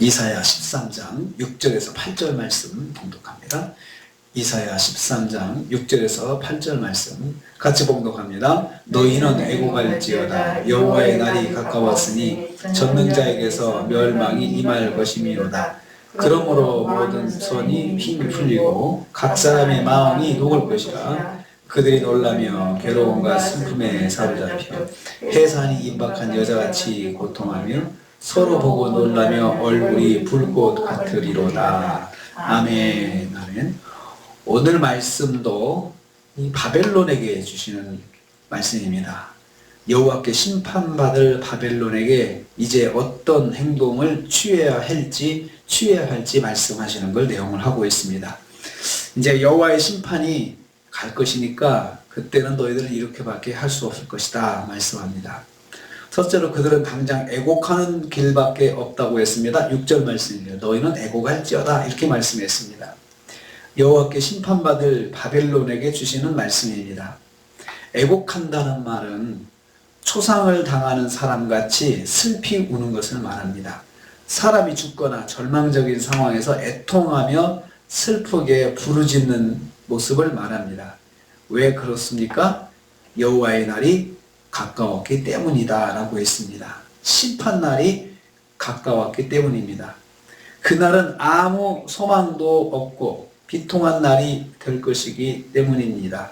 이사야 13장 6절에서 8절 말씀 봉독합니다. 이사야 13장 6절에서 8절 말씀 같이 봉독합니다. 너희는 애곡할지어다. 여호와의 날이 가까웠으니 젖는 자에게서 멸망이 임할 것이미로다. 그러므로 모든 손이 힘이 풀리고 각 사람의 마음이 녹을 것이라. 그들이 놀라며 괴로움과 슬픔에 사로잡혀 해산이 임박한 여자같이 고통하며 서로 보고 놀라며 얼굴이 불꽃 같으리로다. 아멘. 아멘. 오늘 말씀도 이 바벨론에게 주시는 말씀입니다. 여호와께 심판받을 바벨론에게 이제 어떤 행동을 취해야 할지 말씀하시는 걸 내용을 하고 있습니다. 이제 여호와의 심판이 갈 것이니까 그때는 너희들은 이렇게밖에 할 수 없을 것이다 말씀합니다. 첫째로 그들은 당장 애곡하는 길밖에 없다고 했습니다. 6절 말씀입니다. 너희는 애곡할지어다 이렇게 말씀했습니다. 여호와께 심판받을 바벨론에게 주시는 말씀입니다. 애곡한다는 말은 초상을 당하는 사람같이 슬피 우는 것을 말합니다. 사람이 죽거나 절망적인 상황에서 애통하며 슬프게 부르짖는 모습을 말합니다. 왜 그렇습니까? 여호와의 날이 가까웠기 때문이다 라고 했습니다. 심판날이 가까웠기 때문입니다. 그날은 아무 소망도 없고 비통한 날이 될 것이기 때문입니다.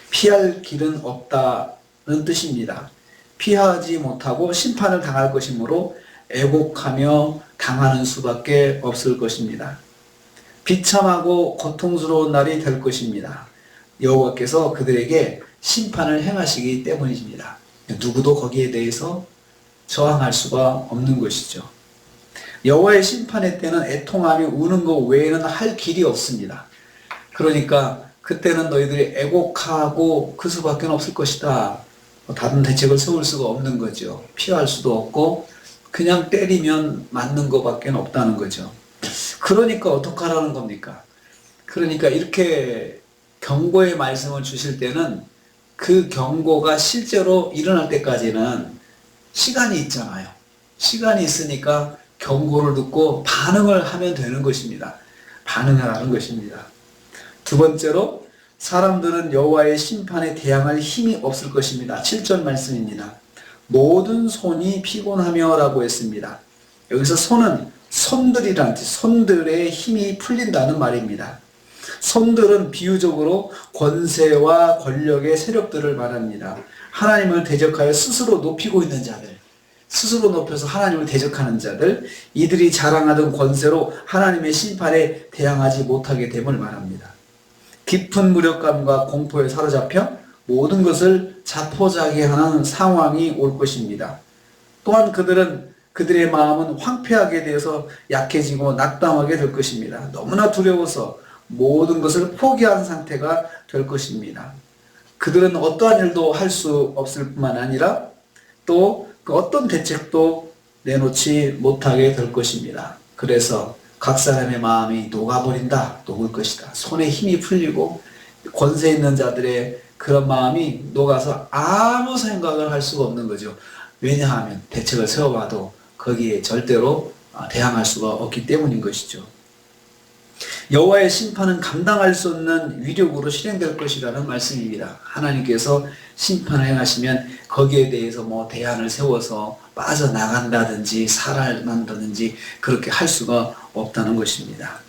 피할 길은 없다는 뜻입니다. 피하지 못하고 심판을 당할 것이므로 애곡하며 당하는 수밖에 없을 것입니다. 비참하고 고통스러운 날이 될 것입니다. 여호와께서 그들에게 심판을 행하시기 때문입니다. 누구도 거기에 대해서 저항할 수가 없는 것이죠. 여호와의 심판의 때는 애통하며 우는 것 외에는 할 길이 없습니다. 그러니까 그때는 너희들이 애곡하고 그 수밖에 없을 것이다. 다른 대책을 세울 수가 없는 거죠. 피할 수도 없고 그냥 때리면 맞는 것밖에 없다는 거죠. 그러니까 어떡하라는 겁니까? 그러니까 이렇게 경고의 말씀을 주실 때는 그 경고가 실제로 일어날 때까지는 시간이 있잖아요. 시간이 있으니까 경고를 듣고 반응을 하면 되는 것입니다. 반응하라는 것입니다. 두 번째로 사람들은 여호와의 심판에 대항할 힘이 없을 것입니다. 7절 말씀입니다. 모든 손이 피곤하며 라고 했습니다. 여기서 손은 손들이란 뜻, 손들의 힘이 풀린다는 말입니다. 손들은 비유적으로 권세와 권력의 세력들을 말합니다. 하나님을 대적하여 스스로 높이고 있는 자들, 스스로 높여서 하나님을 대적하는 자들, 이들이 자랑하던 권세로 하나님의 심판에 대항하지 못하게 됨을 말합니다. 깊은 무력감과 공포에 사로잡혀 모든 것을 자포자기하는 상황이 올 것입니다. 또한 그들의 마음은 황폐하게 되어서 약해지고 낙담하게 될 것입니다. 너무나 두려워서 모든 것을 포기한 상태가 될 것입니다. 그들은 어떠한 일도 할 수 없을 뿐만 아니라 또 그 어떤 대책도 내놓지 못하게 될 것입니다. 그래서 각 사람의 마음이 녹을 것이다. 손에 힘이 풀리고 권세 있는 자들의 그런 마음이 녹아서 아무 생각을 할 수가 없는 거죠. 왜냐하면 대책을 세워봐도 거기에 절대로 대항할 수가 없기 때문인 것이죠. 여호와의 심판은 감당할 수 없는 위력으로 실행될 것이라는 말씀입니다. 하나님께서 심판을 행하시면 거기에 대해서 대안을 세워서 빠져나간다든지 살아난다든지 그렇게 할 수가 없다는 것입니다.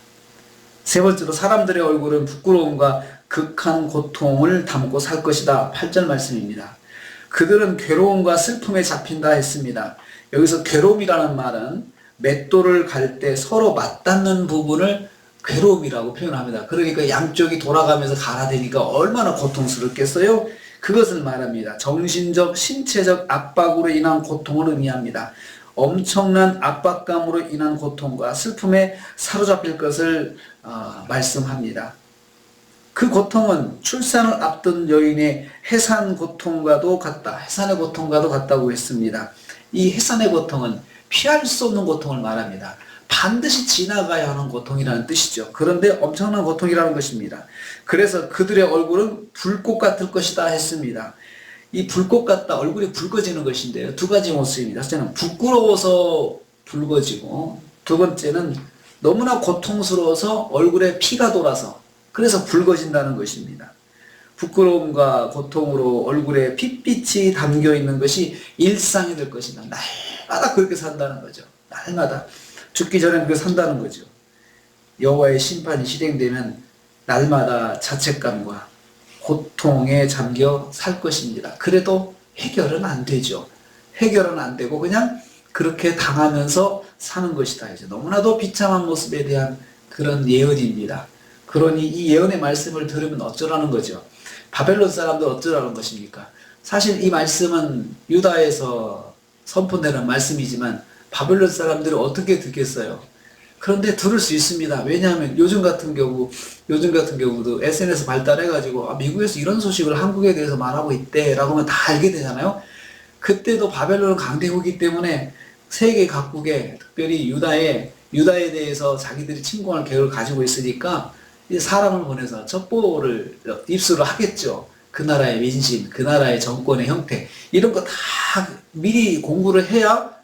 세 번째로 사람들의 얼굴은 부끄러움과 극한 고통을 담고 살 것이다. 8절 말씀입니다. 그들은 괴로움과 슬픔에 잡힌다 했습니다. 여기서 괴로움이라는 말은 맷돌을 갈 때 서로 맞닿는 부분을 괴로움이라고 표현합니다. 그러니까 양쪽이 돌아가면서 갈아대니까 얼마나 고통스럽겠어요? 그것을 말합니다. 정신적, 신체적 압박으로 인한 고통을 의미합니다. 엄청난 압박감으로 인한 고통과 슬픔에 사로잡힐 것을 말씀합니다. 그 고통은 출산을 앞둔 여인의 해산 고통과도 같다. 해산의 고통과도 같다고 했습니다. 이 해산의 고통은 피할 수 없는 고통을 말합니다. 반드시 지나가야 하는 고통이라는 뜻이죠. 그런데 엄청난 고통이라는 것입니다. 그래서 그들의 얼굴은 불꽃 같을 것이다 했습니다. 이 불꽃 같다, 얼굴이 붉어지는 것인데요. 두 가지 모습입니다. 첫째는 부끄러워서 붉어지고 두 번째는 너무나 고통스러워서 얼굴에 피가 돌아서 그래서 붉어진다는 것입니다. 부끄러움과 고통으로 얼굴에 핏빛이 담겨 있는 것이 일상이 될 것이다. 날마다 그렇게 산다는 거죠. 날마다 죽기 전에 그렇게 산다는 거죠. 여호와의 심판이 실행되면 날마다 자책감과 고통에 잠겨 살 것입니다. 그래도 해결은 안 되죠. 해결은 안 되고 그냥 그렇게 당하면서 사는 것이다. 이제 너무나도 비참한 모습에 대한 그런 예언입니다. 그러니 이 예언의 말씀을 들으면 어쩌라는 거죠. 바벨론 사람들 어쩌라는 것입니까? 사실 이 말씀은 유다에서 선포되는 말씀이지만 바벨론 사람들이 어떻게 듣겠어요? 그런데 들을 수 있습니다. 왜냐하면 요즘 같은 경우도 SNS 발달해가지고 미국에서 이런 소식을 한국에 대해서 말하고 있대라고 하면 다 알게 되잖아요. 그때도 바벨론은 강대국이기 때문에 세계 각국에 특별히 유다에 대해서 자기들이 침공할 계획을 가지고 있으니까 사람을 보내서 첩보를 입수를 하겠죠. 그 나라의 민심, 그 나라의 정권의 형태 이런 거 다 미리 공부를 해야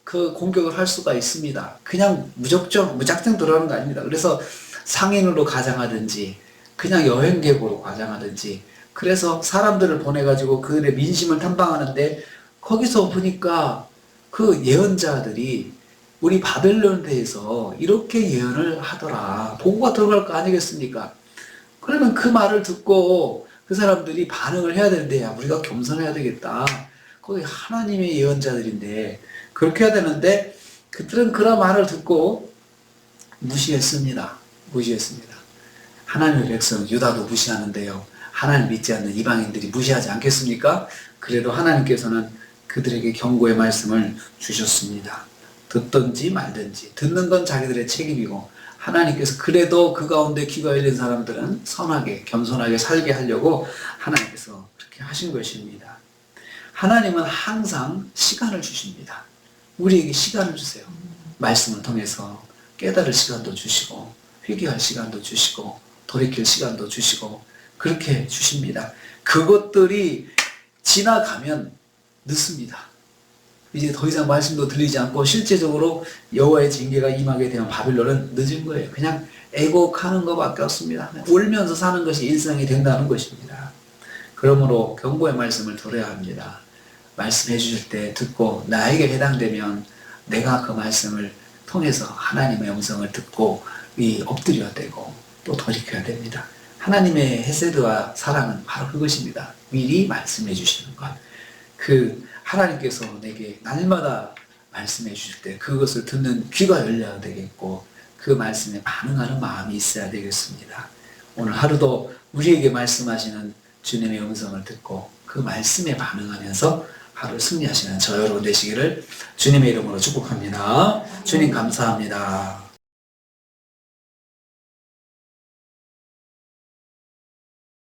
그 공격을 할 수가 있습니다. 그냥 무작정 들어가는 거 아닙니다. 그래서 상인으로 가장하든지 그냥 여행객으로 가장하든지 그래서 사람들을 보내가지고 그들의 민심을 탐방하는데 거기서 보니까 그 예언자들이 우리 바벨론에 대해서 이렇게 예언을 하더라. 보고가 들어갈 거 아니겠습니까? 그러면 그 말을 듣고 그 사람들이 반응을 해야 되는데 우리가 겸손해야 되겠다. 거기 하나님의 예언자들인데 그렇게 해야 되는데 그들은 그런 말을 듣고 무시했습니다. 하나님의 백성 유다도 무시하는데요. 하나님 믿지 않는 이방인들이 무시하지 않겠습니까? 그래도 하나님께서는 그들에게 경고의 말씀을 주셨습니다. 듣든지 말든지 듣는 건 자기들의 책임이고 하나님께서 그래도 그 가운데 귀가 열린 사람들은 선하게 겸손하게 살게 하려고 하나님께서 그렇게 하신 것입니다. 하나님은 항상 시간을 주십니다. 우리에게 시간을 주세요. 말씀을 통해서 깨달을 시간도 주시고 회개할 시간도 주시고 돌이킬 시간도 주시고 그렇게 주십니다. 그것들이 지나가면 늦습니다. 이제 더 이상 말씀도 들리지 않고 실제적으로 여호와의 징계가 임하게 되면 바빌론은 늦은 거예요. 그냥 애곡하는 것밖에 없습니다. 울면서 사는 것이 일상이 된다는 것입니다. 그러므로 경고의 말씀을 들어야 합니다. 말씀해 주실 때 듣고 나에게 해당되면 내가 그 말씀을 통해서 하나님의 음성을 듣고 엎드려야 되고 또 돌이켜야 됩니다. 하나님의 헤세드와 사랑은 바로 그것입니다. 미리 말씀해 주시는 것. 하나님께서 내게 날마다 말씀해 주실 때 그것을 듣는 귀가 열려야 되겠고 그 말씀에 반응하는 마음이 있어야 되겠습니다. 오늘 하루도 우리에게 말씀하시는 주님의 음성을 듣고 그 말씀에 반응하면서 하루 승리하시는 저 여러분 되시기를 주님의 이름으로 축복합니다. 주님 감사합니다.